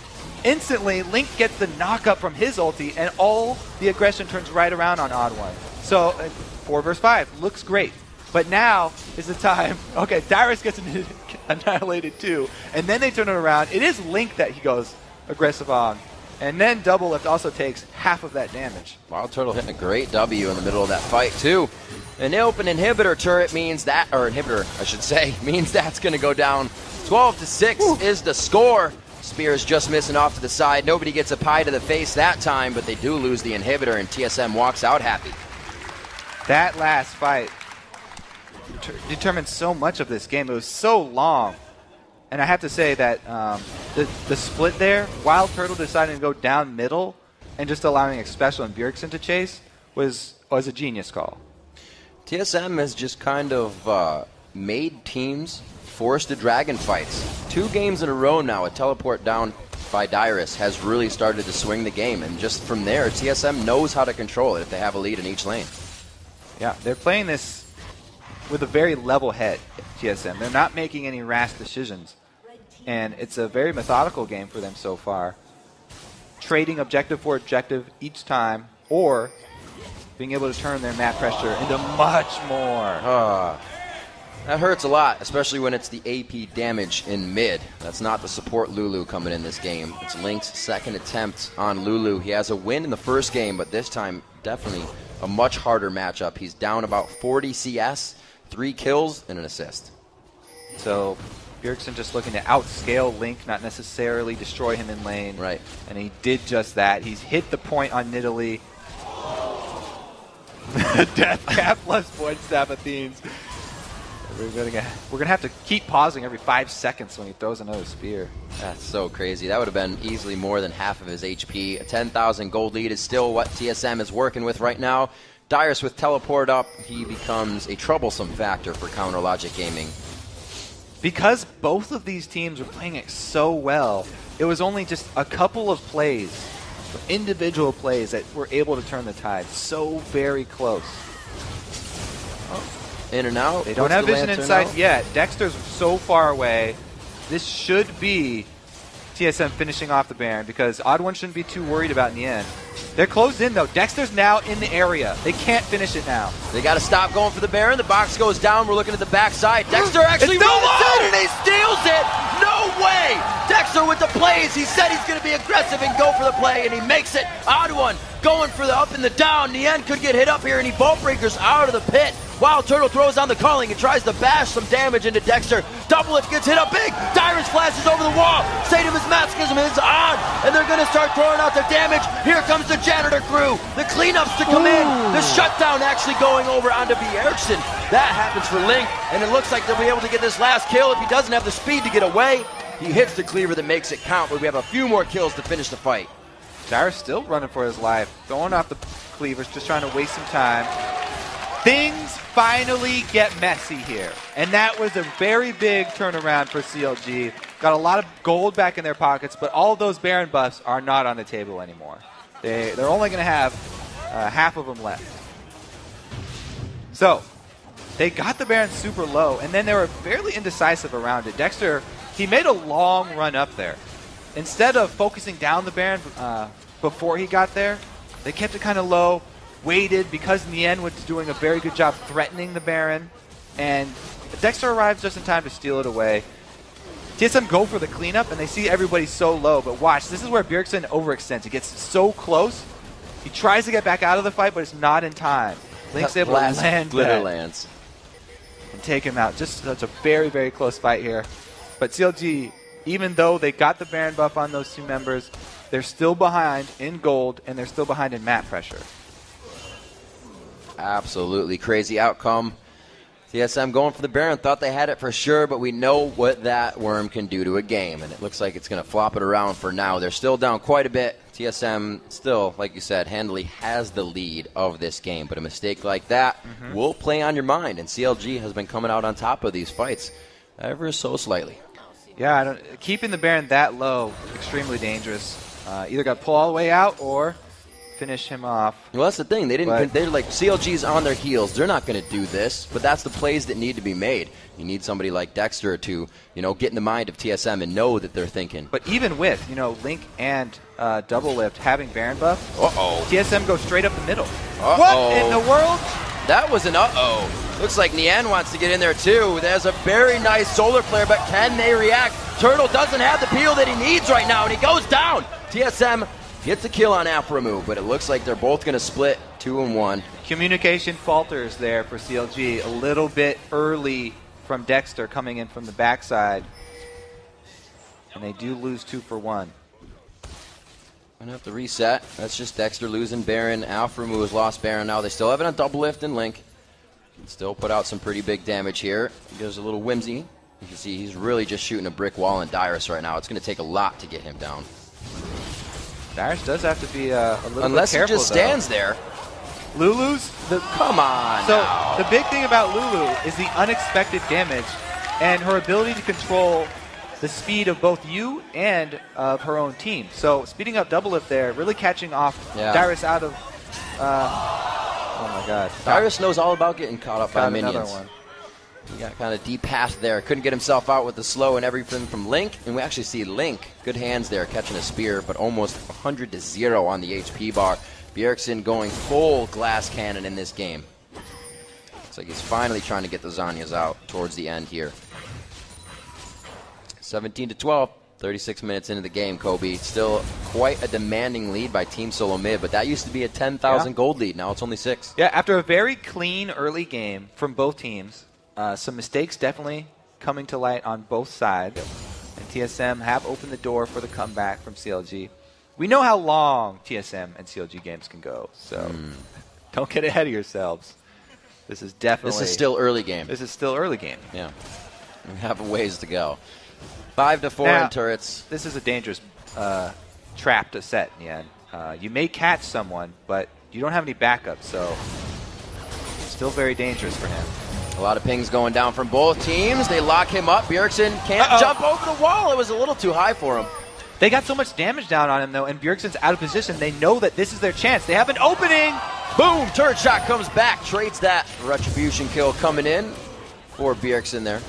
Speaker 1: instantly, Link gets the knock-up from his ulti, and all the aggression turns right around on Odd One. So, 4 versus 5 looks great. But now is the time. Okay, Dyrus gets annihilated too, and then they turn it around. It is Link that he goes aggressive on. And then Doublelift also takes half of that damage.
Speaker 2: Wild Turtle hitting a great W in the middle of that fight, too. An open inhibitor turret means that, or inhibitor, I should say, means that's going to go down. 12-6 is the score. Spears just missing off to the side. Nobody gets a pie to the face that time, but they do lose the inhibitor, and TSM walks out happy.
Speaker 1: That last fight determined so much of this game. It was so long. And I have to say that the split there, Wild Turtle deciding to go down middle and just allowing Xpecial and Bjergsen to chase was a genius call.
Speaker 2: TSM has just kind of made teams force to dragon fights. 2 games in a row now, a teleport down by Dyrus has really started to swing the game. And just from there, TSM knows how to control it if they have a lead in each lane.
Speaker 1: Yeah, they're playing this with a very level head, TSM. They're not making any rash decisions. And it's a very methodical game for them so far. Trading objective for objective each time, or being able to turn their map pressure into much more.
Speaker 2: That hurts a lot, especially when it's the AP damage in mid. That's not the support Lulu coming in this game. It's Link's second attempt on Lulu. He has a win in the first game, but this time definitely a much harder matchup. He's down about 40 CS, 3 kills, and an assist.
Speaker 1: So Bjergsen just looking to outscale Link, not necessarily destroy him in lane.
Speaker 2: Right.
Speaker 1: And he did just that. He's hit the point on Nidalee. Death cap plus point Sabathines. We're gonna have to keep pausing every 5 seconds when he throws another spear.
Speaker 2: That's so crazy. That would have been easily more than half of his HP. A 10,000 gold lead is still what TSM is working with right now. Dyrus with teleport up, he becomes a troublesome factor for Counter Logic Gaming.
Speaker 1: Because both of these teams were playing it so well, it was only just a couple of plays, individual plays, that were able to turn the tide. So very close.
Speaker 2: In and out.
Speaker 1: They don't have vision in sight yet. Dexter's so far away. This should be TSM finishing off the Baron because Odd One shouldn't be too worried about in the end. They're closed in, though. Dexter's now in the area. They can't finish it now.
Speaker 2: They got to stop going for the Baron. The box goes down. We're looking at the backside. Dexter actually runs in and he steals it. No way. Dexter with the plays. He said he's going to be aggressive and go for the play, and he makes it. Odd One going for the up and the down. Nien could get hit up here, and he bolt breakers out of the pit. Wild Turtle throws on the calling and tries to bash some damage into Dexter. Double Lift gets hit up big. Dyrus flashes over the wall. Satanism Masochism is on, and they're going to start throwing out their damage. Here comes the janitor crew. The cleanups to come in. The shutdown actually going over onto Bjergsen. That happens for Link, and it looks like they'll be able to get this last kill if he doesn't have the speed to get away. He hits the cleaver that makes it count, but we have a few more kills to finish the fight.
Speaker 1: Dyrus still running for his life. Throwing off the cleavers, just trying to waste some time. Things finally get messy here. And that was a very big turnaround for CLG. Got a lot of gold back in their pockets, but all of those Baron buffs are not on the table anymore. They're only going to have half of them left. So, they got the Baron super low, and then they were fairly indecisive around it. Dexter, he made a long run up there. Instead of focusing down the Baron before he got there, they kept it kind of low, waited because Nien was doing a very good job threatening the Baron, and Dexter arrives just in time to steal it away. TSM go for the cleanup, and they see everybody so low, but watch, this is where Bjergsen overextends. He gets so close, he tries to get back out of the fight, but it's not in time. Link's able to land
Speaker 2: glitter
Speaker 1: that
Speaker 2: lands
Speaker 1: and take him out. Just such a very, very close fight here. But CLG, even though they got the Baron buff on those two members, they're still behind in gold, and they're still behind in map pressure.
Speaker 2: Absolutely crazy outcome. TSM going for the Baron. Thought they had it for sure, but we know what that worm can do to a game, and it looks like it's going to flop it around for now. They're still down quite a bit. TSM still, like you said, handily has the lead of this game, but a mistake like that will play on your mind, and CLG has been coming out on top of these fights ever so slightly.
Speaker 1: Yeah, keeping the Baron that low, extremely dangerous. Either got to pull all the way out or finish him off.
Speaker 2: Well, that's the thing. They're like, CLG's on their heels. They're not going to do this, but that's the plays that need to be made. You need somebody like Dexter to, get in the mind of TSM and know that they're thinking.
Speaker 1: But even with, Link and Double Lift having Baron buff, TSM goes straight up the middle. What in the world?
Speaker 2: That was an uh-oh. Looks like Nien wants to get in there too. There's a very nice solar flare, but can they react? Turtle doesn't have the peel that he needs right now, and he goes down. TSM gets a kill on Alpha move, but it looks like they're both going to split 2-1.
Speaker 1: Communication falters there for CLG. A little bit early from Dexter coming in from the backside. And they do lose 2 for 1.
Speaker 2: Gonna have to reset. That's just Dexter losing Baron. Alpha Mu has lost Baron now. They still have it on Double Lift and Link. Can still put out some pretty big damage here. He goes a little whimsy. You can see he's really just shooting a brick wall in Dyrus right now. It's going to take a lot to get him down.
Speaker 1: Dyrus does have to be a little
Speaker 2: Unless
Speaker 1: bit careful,
Speaker 2: he just stands there.
Speaker 1: Lulu's
Speaker 2: come on.
Speaker 1: So
Speaker 2: now.
Speaker 1: The big thing about Lulu is the unexpected damage and her ability to control the speed of both you and of her own team. So speeding up Double Lift there, really catching off Dyrus out of. Oh my God!
Speaker 2: Dyrus knows all about getting caught up by minions.
Speaker 1: Another one.
Speaker 2: He got kind of deep path there. Couldn't get himself out with the slow and everything from Link. And we actually see Link, good hands there, catching a spear, but almost 100-0 on the HP bar. Bjergsen going full glass cannon in this game. Looks like he's finally trying to get the Zanyas out towards the end here. 17-12, 36 minutes into the game, Kobe. Still quite a demanding lead by Team SoloMid, but that used to be a 10,000 gold lead. Now it's only 6.
Speaker 1: Yeah, after a very clean early game from both teams, some mistakes definitely coming to light on both sides. And TSM have opened the door for the comeback from CLG. We know how long TSM and CLG games can go, so don't get ahead of yourselves. This is
Speaker 2: still early game.
Speaker 1: This is still early game.
Speaker 2: Yeah. We have a ways to go. 5-4 in turrets.
Speaker 1: This is a dangerous trap to set in the end. You may catch someone, but you don't have any backup, so still very dangerous for him.
Speaker 2: A lot of pings going down from both teams. They lock him up. Bjergsen can't jump over the wall. It was a little too high for him.
Speaker 1: They got so much damage down on him, though, and Bjergsen's out of position. They know that this is their chance. They have an opening.
Speaker 2: Boom! Turret shot comes back. Trades that. Retribution kill coming in for Bjergsen there.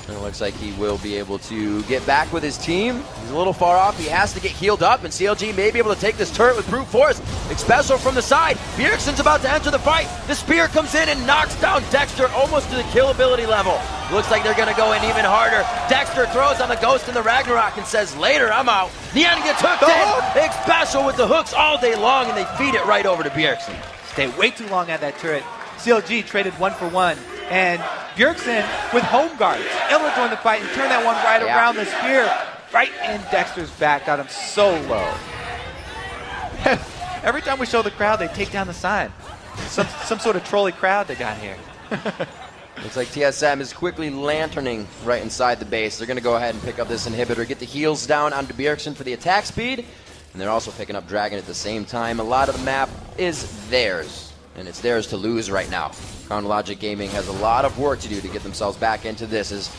Speaker 2: And it looks like he will be able to get back with his team. He's a little far off. He has to get healed up, and CLG may be able to take this turret with brute force. Special from the side. Bjergsen's about to enter the fight. The spear comes in and knocks down Dexter almost to the kill ability level. Looks like they're going to go in even harder. Dexter throws on the Ghost and the Ragnarok and says, later, I'm out. Nian gets hooked in. Special with the hooks all day long, and they feed it right over to Bjergsen.
Speaker 1: Stay way too long at that turret. CLG traded 1-for-1, and Bjergsen with home guards. Illa joined the fight and turned that one right around the spear, right in Dexter's back, got him so low. Every time we show the crowd, they take down the sign. Some sort of trolley crowd they got here.
Speaker 2: Looks like TSM is quickly lanterning right inside the base. They're going to go ahead and pick up this inhibitor, get the heals down onto Bjergsen for the attack speed, and they're also picking up Dragon at the same time. A lot of the map is theirs, and it's theirs to lose right now. Chronologic Gaming has a lot of work to do to get themselves back into this, as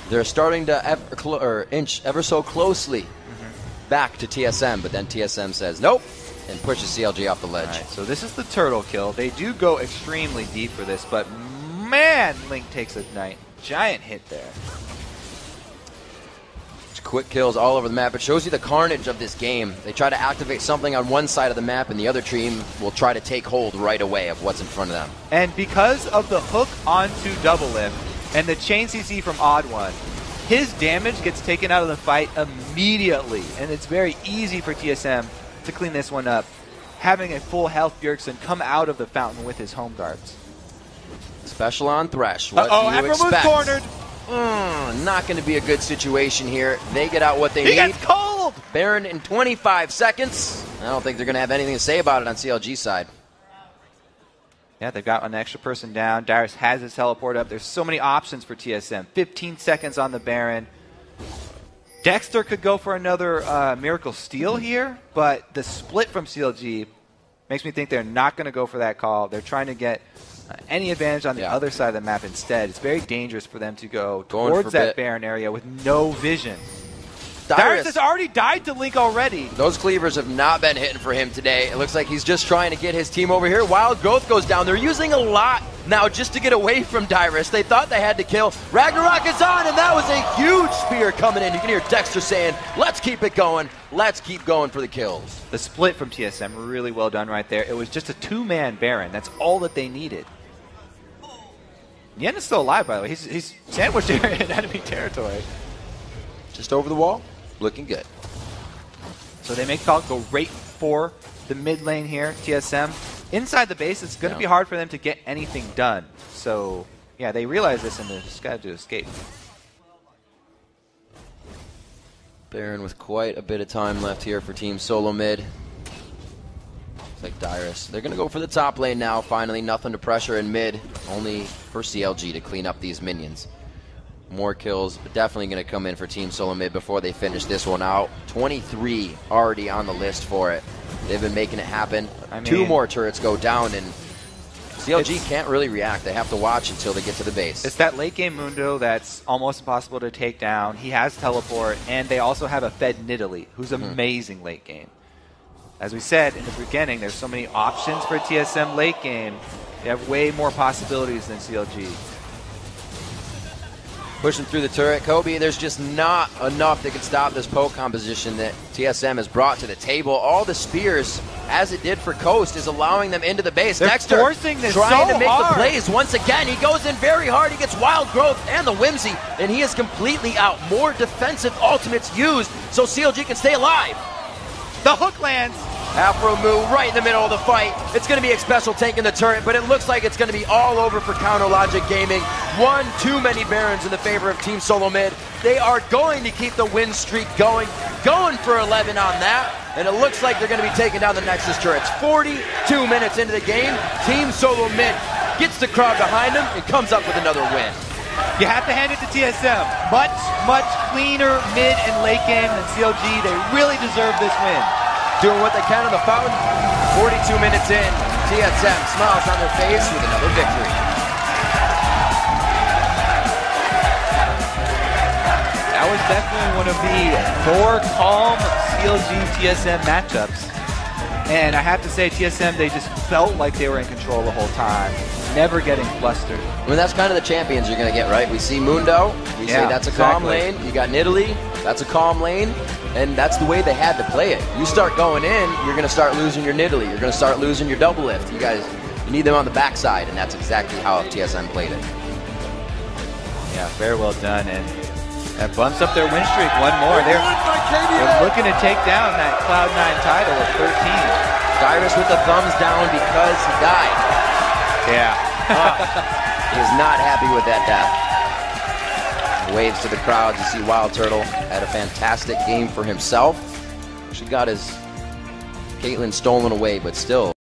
Speaker 2: they're starting to inch ever so closely back to TSM, but then TSM says nope and pushes CLG off the ledge.
Speaker 1: Right, so this is the turtle kill. They do go extremely deep for this, but man, Link takes a giant hit there.
Speaker 2: Quick kills all over the map. It shows you the carnage of this game. They try to activate something on one side of the map, and the other team will try to take hold right away of what's in front of them.
Speaker 1: And because of the hook onto Double Lift and the chain CC from Odd One, his damage gets taken out of the fight immediately, and it's very easy for TSM to clean this one up, having a full health Bjergsen come out of the fountain with his home guards.
Speaker 2: Special on Thresh. What do you expect?
Speaker 1: Cornered.
Speaker 2: Not going to be a good situation here. They get out what they need.
Speaker 1: He gets cold!
Speaker 2: Baron in 25 seconds. I don't think they're going to have anything to say about it on CLG's side.
Speaker 1: Yeah, they've got an extra person down. Dyrus has his teleport up. There's so many options for TSM. 15 seconds on the Baron. Dexter could go for another Miracle Steal here, but the split from CLG makes me think they're not going to go for that call. They're trying to get any advantage on the other side of the map instead. It's very dangerous for them to go towards that Baron area with no vision. Dyrus has already died to Link already.
Speaker 2: Those cleavers have not been hitting for him today. It looks like he's just trying to get his team over here. Wild Growth goes down. They're using a lot now just to get away from Dyrus. They thought they had to kill. Ragnarok is on, and that was a huge spear coming in. You can hear Dexter saying, let's keep it going. Let's keep going for the kills.
Speaker 1: The split from TSM, really well done right there. It was just a two-man Baron. That's all that they needed. Yen is still alive, by the way. He's sandwiched in enemy territory.
Speaker 2: Just over the wall, looking good.
Speaker 1: So they make call, go right for the mid lane here, TSM. Inside the base, it's going to be hard for them to get anything done. So, yeah, they realize this and they're just got to escape.
Speaker 2: Baron with quite a bit of time left here for Team SoloMid. Like Dyrus. They're going to go for the top lane now, finally. Nothing to pressure in mid. Only for CLG to clean up these minions. More kills, but definitely going to come in for Team SoloMid before they finish this one out. 23 already on the list for it. They've been making it happen. I mean, 2 more turrets go down, and CLG can't really react. They have to watch until they get to the base.
Speaker 1: It's that late game Mundo that's almost impossible to take down. He has teleport, and they also have a Fed Nidalee, who's amazing late game. As we said in the beginning, there's so many options for TSM late game. They have way more possibilities than CLG.
Speaker 2: Pushing through the turret. Kobe, there's just not enough that can stop this poke composition that TSM has brought to the table. All the spears, as it did for Coast, is allowing them into the base.
Speaker 1: They're
Speaker 2: Dexter
Speaker 1: forcing this
Speaker 2: trying
Speaker 1: so
Speaker 2: to make
Speaker 1: hard.
Speaker 2: the plays once again. He goes in very hard. He gets Wild Growth and the Whimsy, and he is completely out. More defensive ultimates used so CLG can stay alive.
Speaker 1: The hook lands.
Speaker 2: Afro move right in the middle of the fight. It's going to be Special taking the turret, but it looks like it's going to be all over for Counterlogic Gaming. One too many Barons in the favor of Team SoloMid. They are going to keep the win streak going for 11 on that, and it looks like they're going to be taking down the Nexus turrets. 42 minutes into the game, Team SoloMid gets the crowd behind them and comes up with another win.
Speaker 1: You have to hand it to TSM. Much, much cleaner mid and late game than CLG. They really deserve this win.
Speaker 2: Doing what they can on the fountain. 42 minutes in, TSM smiles on their face with another victory.
Speaker 1: That was definitely one of the more calm CLG-TSM matchups. And I have to say, TSM, they just felt like they were in control the whole time. never getting flustered.
Speaker 2: I mean, that's kind of the champions you're going to get, right? We see Mundo, we say that's a calm lane. You got Nidalee, that's a calm lane. And that's the way they had to play it. You start going in, you're going to start losing your Nidalee. You're going to start losing your double lift. You guys, you need them on the backside, and that's exactly how TSM played it.
Speaker 1: Yeah, very well done. And that bumps up their win streak one more. They're looking to take down that Cloud9 title at 13.
Speaker 2: Dyrus with the thumbs down because he died.
Speaker 1: Yeah.
Speaker 2: He is not happy with that death. Waves to the crowd. You see Wild Turtle had a fantastic game for himself. She got his Caitlyn stolen away, but still.